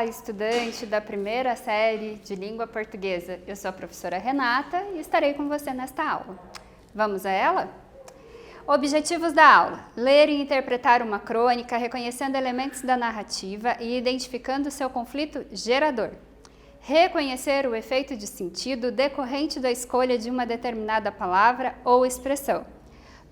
Olá, estudante da primeira série de língua portuguesa. Eu sou a professora Renata e estarei com você nesta aula. Vamos a ela? Objetivos da aula: ler e interpretar uma crônica, reconhecendo elementos da narrativa e identificando seu conflito gerador. Reconhecer o efeito de sentido decorrente da escolha de uma determinada palavra ou expressão.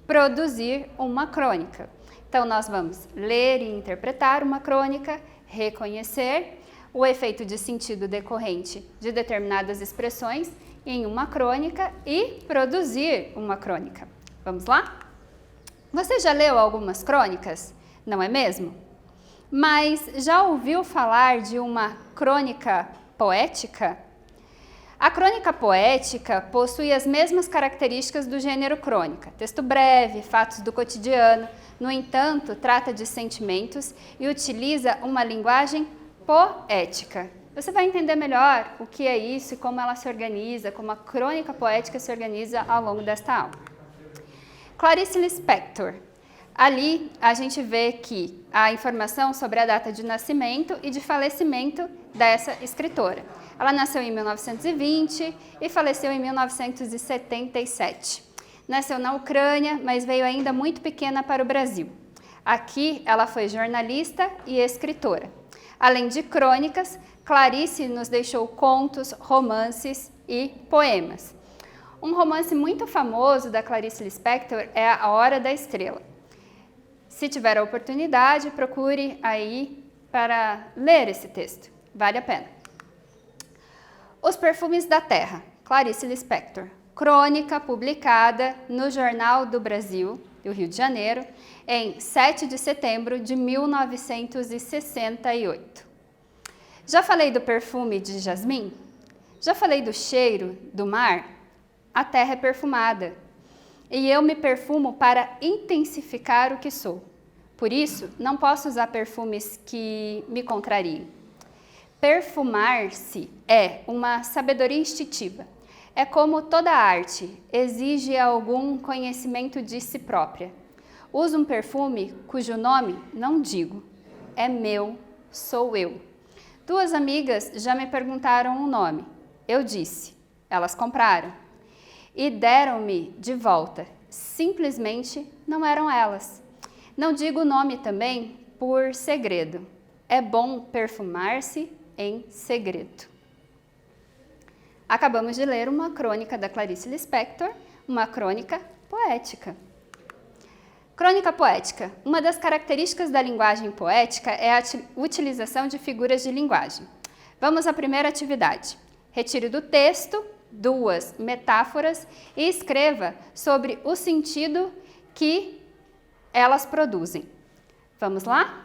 Produzir uma crônica. Então, nós vamos ler e interpretar uma crônica, reconhecer o efeito de sentido decorrente de determinadas expressões em uma crônica e produzir uma crônica. Vamos lá? Você já leu algumas crônicas, não é mesmo? Mas já ouviu falar de uma crônica poética? A crônica poética possui as mesmas características do gênero crônica: texto breve, fatos do cotidiano. No entanto, trata de sentimentos e utiliza uma linguagem poética. Você vai entender melhor o que é isso e como ela se organiza, como a crônica poética se organiza ao longo desta aula. Clarice Lispector. Ali a gente vê que a informação sobre a data de nascimento e de falecimento dessa escritora. Ela nasceu em 1920 e faleceu em 1977. Nasceu na Ucrânia, mas veio ainda muito pequena para o Brasil. Aqui ela foi jornalista e escritora. Além de crônicas, Clarice nos deixou contos, romances e poemas. Um romance muito famoso da Clarice Lispector é A Hora da Estrela. Se tiver a oportunidade, procure aí para ler esse texto. Vale a pena. Os Perfumes da Terra, Clarice Lispector. Crônica publicada no Jornal do Brasil, do Rio de Janeiro, em 7 de setembro de 1968. Já falei do perfume de jasmim? Já falei do cheiro do mar? A terra é perfumada. E eu me perfumo para intensificar o que sou. Por isso, não posso usar perfumes que me contrariem. Perfumar-se é uma sabedoria instintiva. É como toda arte, exige algum conhecimento de si própria. Uso um perfume cujo nome não digo. É meu, sou eu. Duas amigas já me perguntaram o nome. Eu disse. Elas compraram. E deram-me de volta. Simplesmente não eram elas. Não digo o nome também por segredo. É bom perfumar-se em segredo. Acabamos de ler uma crônica da Clarice Lispector, uma crônica poética. Crônica poética. Uma das características da linguagem poética é a utilização de figuras de linguagem. Vamos à primeira atividade. Retire do texto 2 metáforas e escreva sobre o sentido que elas produzem. Vamos lá?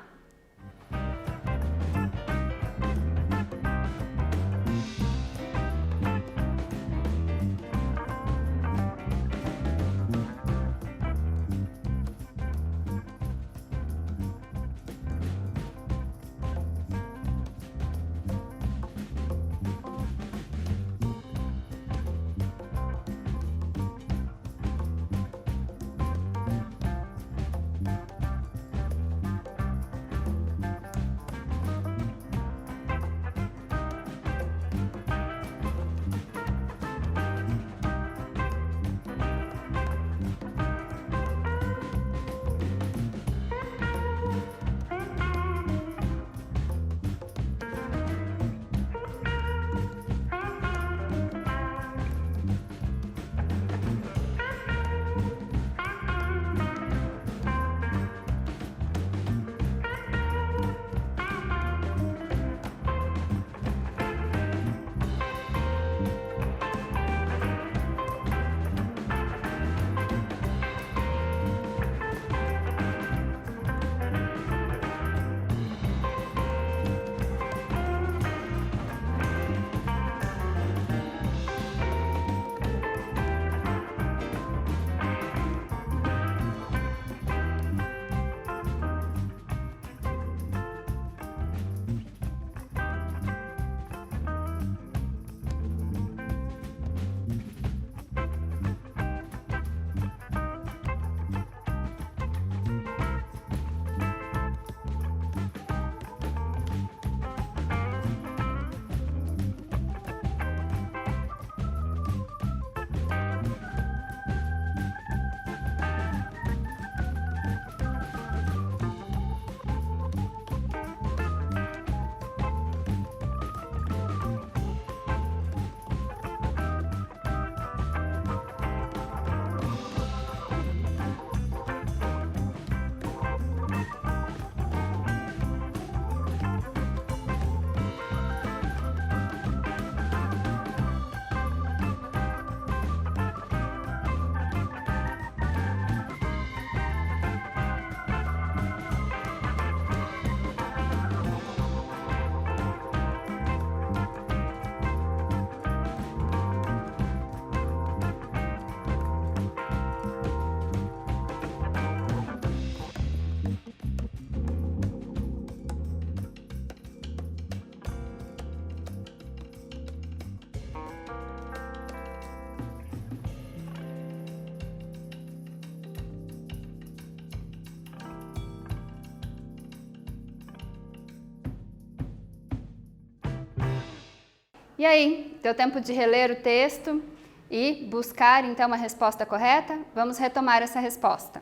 E aí, deu tempo de reler o texto e buscar então a resposta correta? Vamos retomar essa resposta.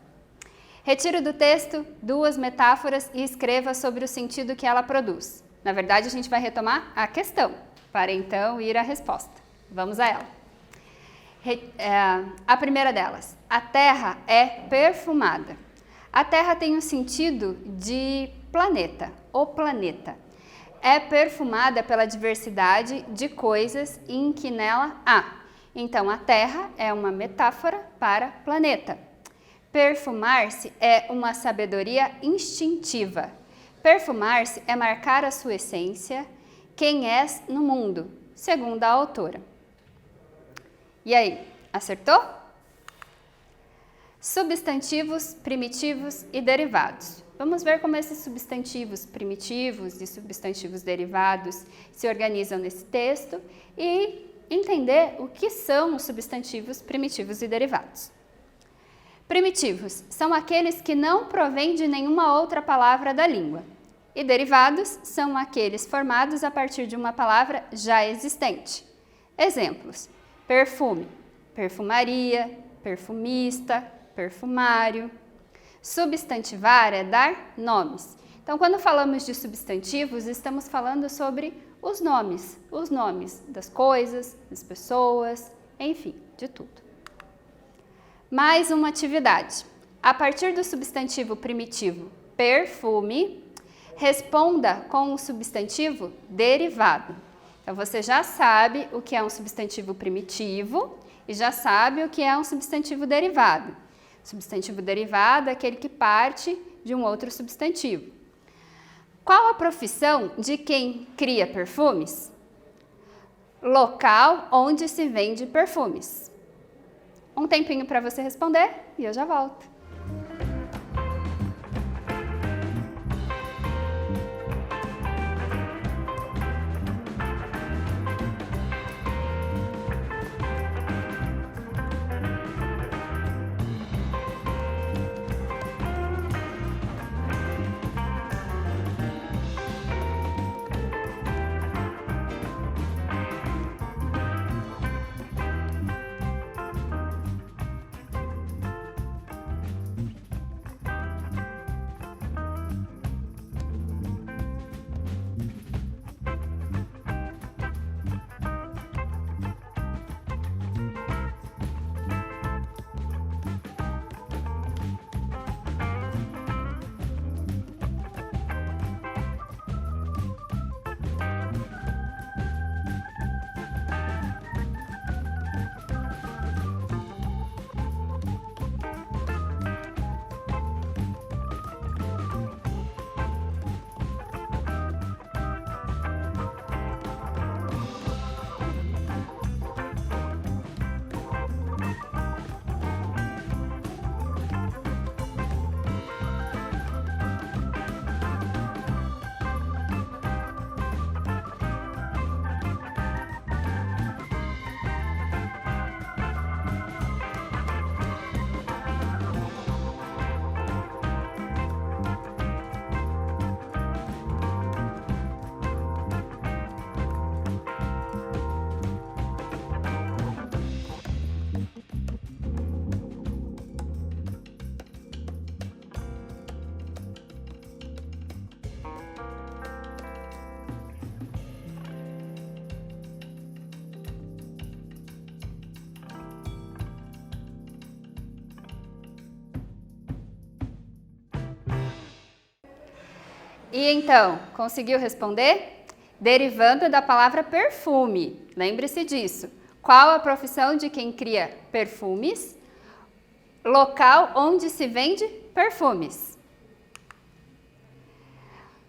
Retire do texto 2 metáforas e escreva sobre o sentido que ela produz. Na verdade, a gente vai retomar a questão, para então ir à resposta. Vamos a ela. A primeira delas, a Terra é perfumada. A Terra tem o sentido de planeta, o planeta. É perfumada pela diversidade de coisas em que nela há. Então, a Terra é uma metáfora para planeta. Perfumar-se é uma sabedoria instintiva. Perfumar-se é marcar a sua essência, quem és no mundo, segundo a autora. E aí, acertou? Substantivos primitivos e derivados. Vamos ver como esses substantivos primitivos e substantivos derivados se organizam nesse texto e entender o que são os substantivos primitivos e derivados. Primitivos são aqueles que não provêm de nenhuma outra palavra da língua. E derivados são aqueles formados a partir de uma palavra já existente. Exemplos: perfume, perfumaria, perfumista, perfumário. Substantivar é dar nomes. Então, quando falamos de substantivos, estamos falando sobre os nomes das coisas, das pessoas, enfim, de tudo. Mais uma atividade. A partir do substantivo primitivo perfume, responda com um substantivo derivado. Então, você já sabe o que é um substantivo primitivo e já sabe o que é um substantivo derivado. Substantivo derivado é aquele que parte de um outro substantivo. Qual a profissão de quem cria perfumes? Local onde se vende perfumes. Um tempinho para você responder e eu já volto. E então, conseguiu responder? Derivando da palavra perfume. Lembre-se disso. Qual a profissão de quem cria perfumes? Local onde se vende perfumes.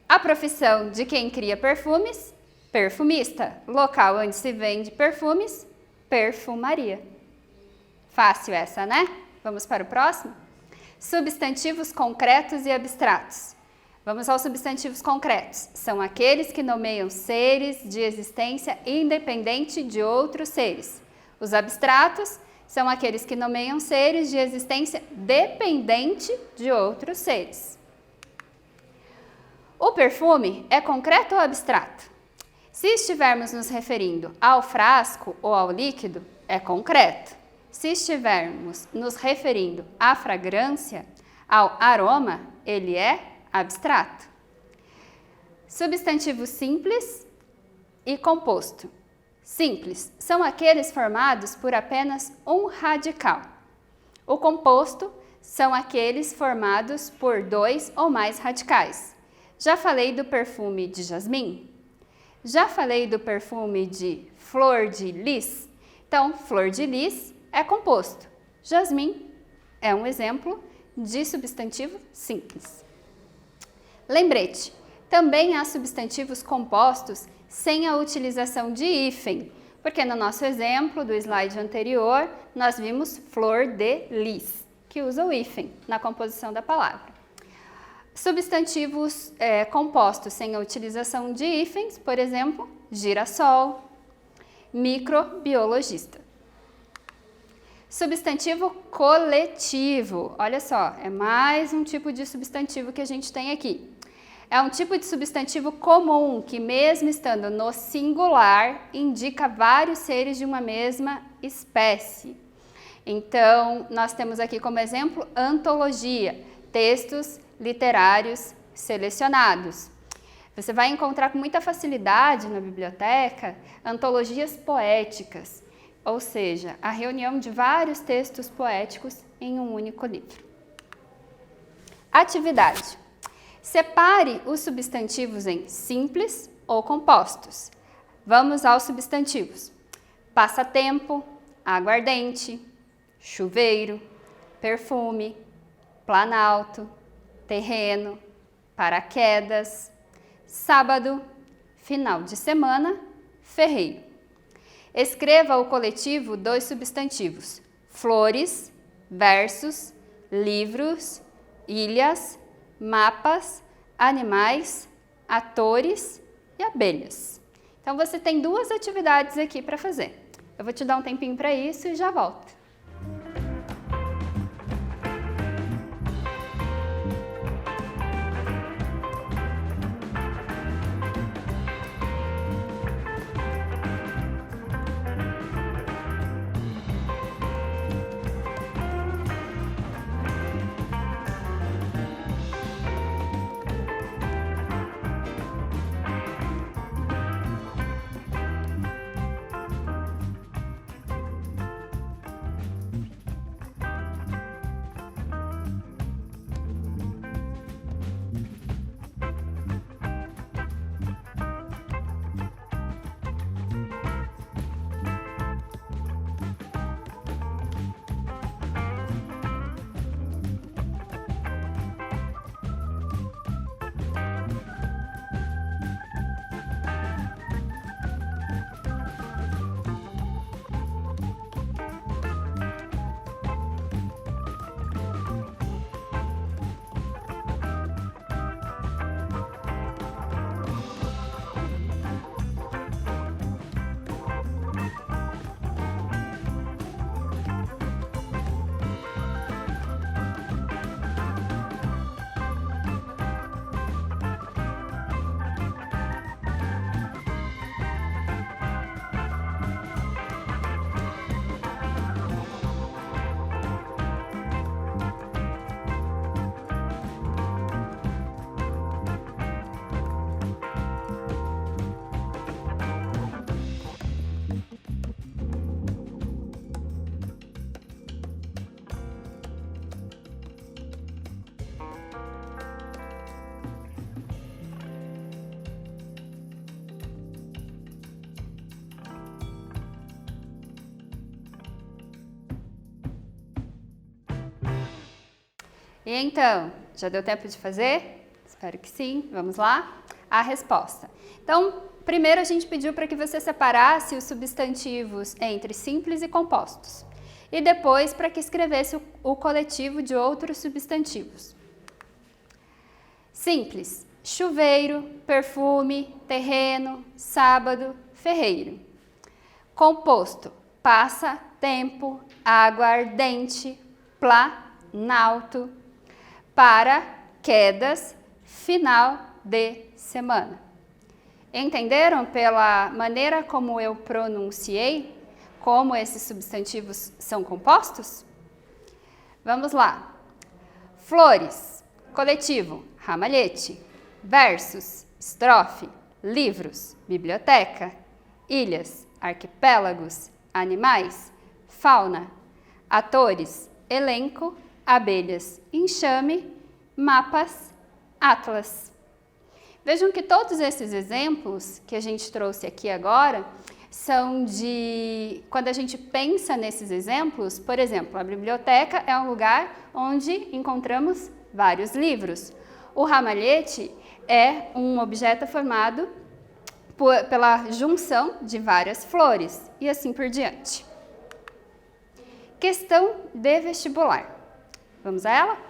A profissão de quem cria perfumes? Perfumista. Local onde se vende perfumes? Perfumaria. Fácil essa, né? Vamos para o próximo? Substantivos concretos e abstratos. Vamos aos substantivos concretos. São aqueles que nomeiam seres de existência independente de outros seres. Os abstratos são aqueles que nomeiam seres de existência dependente de outros seres. O perfume é concreto ou abstrato? Se estivermos nos referindo ao frasco ou ao líquido, é concreto. Se estivermos nos referindo à fragrância, ao aroma, ele é abstrato. Substantivo simples e composto. Simples são aqueles formados por apenas um radical. O composto são aqueles formados por 2 ou mais radicais. Já falei do perfume de jasmim? Já falei do perfume de flor de lis? Então, flor de lis é composto. Jasmim é um exemplo de substantivo simples. Lembrete, também há substantivos compostos sem a utilização de hífen, porque no nosso exemplo do slide anterior, nós vimos flor de lis, que usa o hífen na composição da palavra. Substantivos compostos sem a utilização de hífens, por exemplo, girassol, microbiologista. Substantivo coletivo, olha só, é mais um tipo de substantivo que a gente tem aqui. É um tipo de substantivo comum que, mesmo estando no singular, indica vários seres de uma mesma espécie. Então, nós temos aqui como exemplo antologia, textos literários selecionados. Você vai encontrar com muita facilidade na biblioteca antologias poéticas, ou seja, a reunião de vários textos poéticos em um único livro. Atividade. Separe os substantivos em simples ou compostos. Vamos aos substantivos. Passatempo, aguardente, chuveiro, perfume, planalto, terreno, paraquedas, sábado, final de semana, ferreiro. Escreva o coletivo dos substantivos: flores, versos, livros, ilhas, mapas, animais, atores e abelhas. Então você tem 2 atividades aqui para fazer. Eu vou te dar um tempinho para isso e já volto. E então, já deu tempo de fazer? Espero que sim. Vamos lá? A resposta. Então, primeiro a gente pediu para que você separasse os substantivos entre simples e compostos. E depois para que escrevesse o coletivo de outros substantivos. Simples: chuveiro, perfume, terreno, sábado, ferreiro. Composto: passa, tempo, água ardente, planalto, para, quedas, final de semana. Entenderam pela maneira como eu pronunciei como esses substantivos são compostos? Vamos lá. Flores, coletivo, ramalhete. Versos, estrofe. Livros, biblioteca. Ilhas, arquipélagos. Animais, fauna. Atores, elenco. Abelhas, enxame. Mapas, atlas. Vejam que todos esses exemplos que a gente trouxe aqui agora são de... Quando a gente pensa nesses exemplos, por exemplo, a biblioteca é um lugar onde encontramos vários livros. O ramalhete é um objeto formado pela junção de várias flores e assim por diante. Questão de vestibular. Vamos a ela?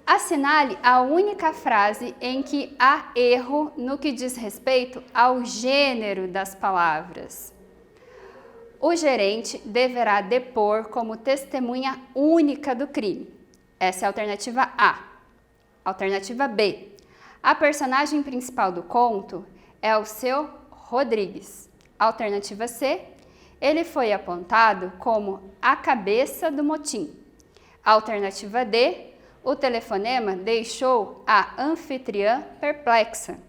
Assinale a única frase em que há erro no que diz respeito ao gênero das palavras. O gerente deverá depor como testemunha única do crime. Essa é a alternativa A. Alternativa B. A personagem principal do conto é o seu Rodrigues. Alternativa C. Ele foi apontado como a cabeça do motim. Alternativa D. O telefonema deixou a anfitriã perplexa.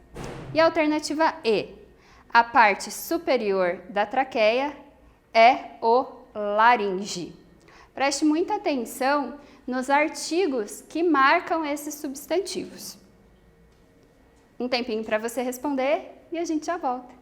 E a alternativa E. A parte superior da traqueia é o laringe. Preste muita atenção nos artigos que marcam esses substantivos. Um tempinho para você responder e a gente já volta.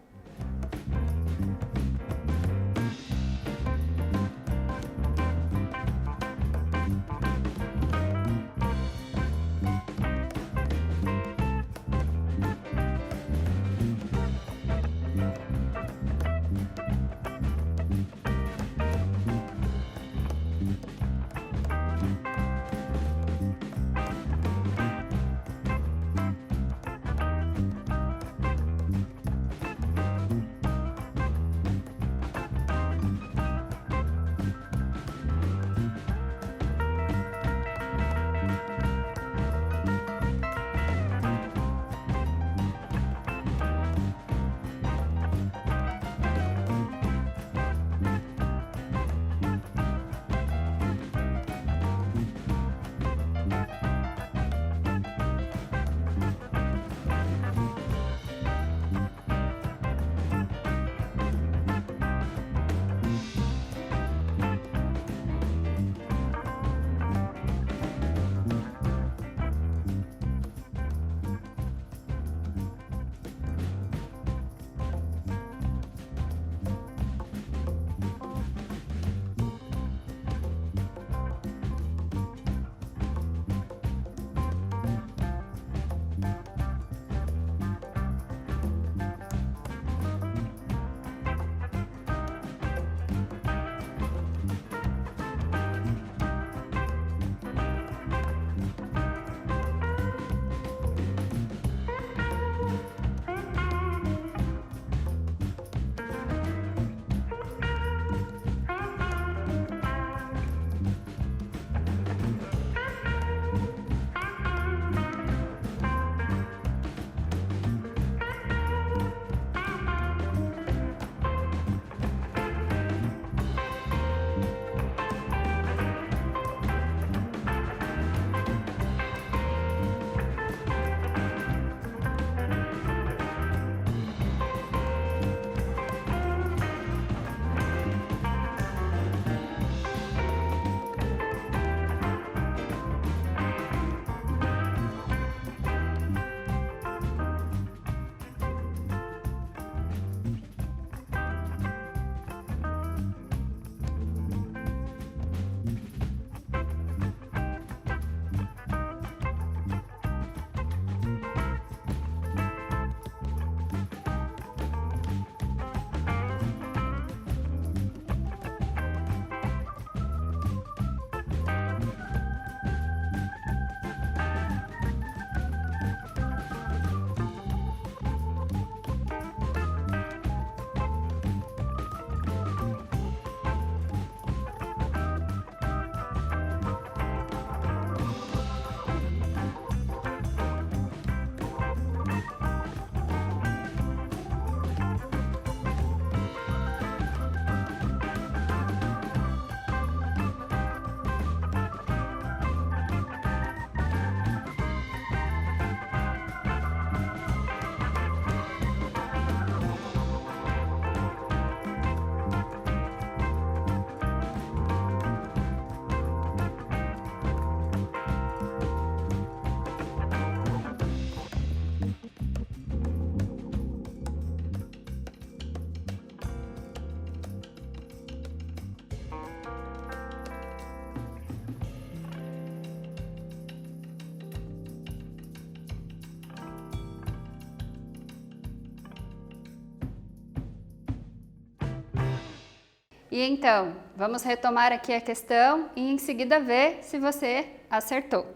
E então, vamos retomar aqui a questão e em seguida ver se você acertou.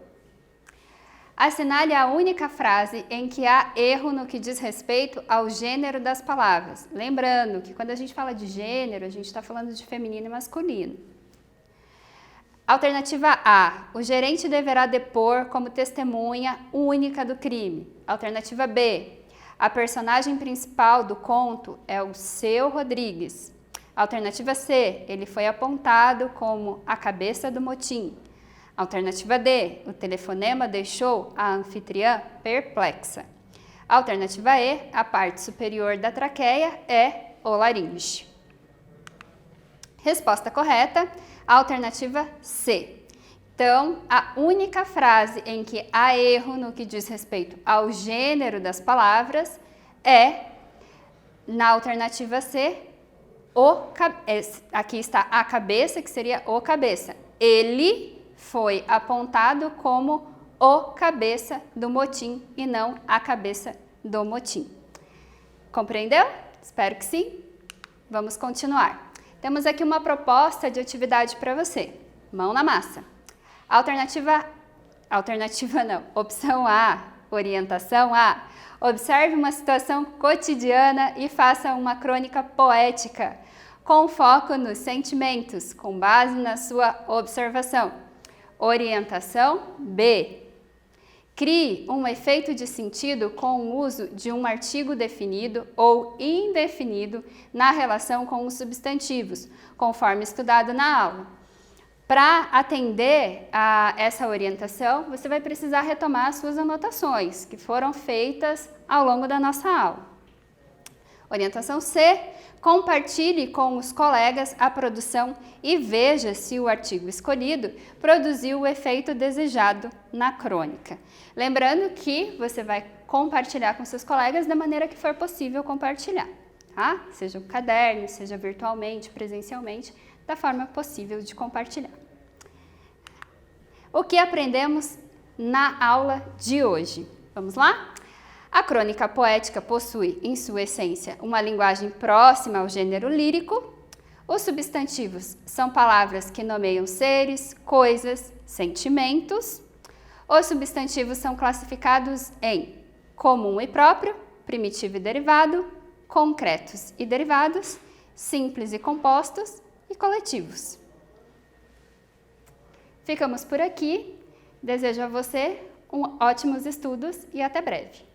Assinale a única frase em que há erro no que diz respeito ao gênero das palavras. Lembrando que quando a gente fala de gênero, a gente está falando de feminino e masculino. Alternativa A. O gerente deverá depor como testemunha única do crime. Alternativa B. A personagem principal do conto é o Seu Rodrigues. Alternativa C. Ele foi apontado como a cabeça do motim. Alternativa D. O telefonema deixou a anfitriã perplexa. Alternativa E. A parte superior da traqueia é o laringe. Resposta correta, alternativa C. Então, a única frase em que há erro no que diz respeito ao gênero das palavras é, na alternativa C, aqui está a cabeça, que seria o cabeça. Ele foi apontado como o cabeça do motim e não a cabeça do motim. Compreendeu? Espero que sim. Vamos continuar. Temos aqui uma proposta de atividade para você. Mão na massa. Opção A, orientação A. Observe uma situação cotidiana e faça uma crônica poética, com foco nos sentimentos, com base na sua observação. Orientação B. Crie um efeito de sentido com o uso de um artigo definido ou indefinido na relação com os substantivos, conforme estudado na aula. Para atender a essa orientação, você vai precisar retomar suas anotações, que foram feitas ao longo da nossa aula. Orientação C. Compartilhe com os colegas a produção e veja se o artigo escolhido produziu o efeito desejado na crônica. Lembrando que você vai compartilhar com seus colegas da maneira que for possível compartilhar, tá? Seja um caderno, seja virtualmente, presencialmente, da forma possível de compartilhar. O que aprendemos na aula de hoje? Vamos lá? A crônica poética possui, em sua essência, uma linguagem próxima ao gênero lírico. Os substantivos são palavras que nomeiam seres, coisas, sentimentos. Os substantivos são classificados em comum e próprio, primitivo e derivado, concretos e derivados, simples e compostos e coletivos. Ficamos por aqui. Desejo a você ótimos estudos e até breve.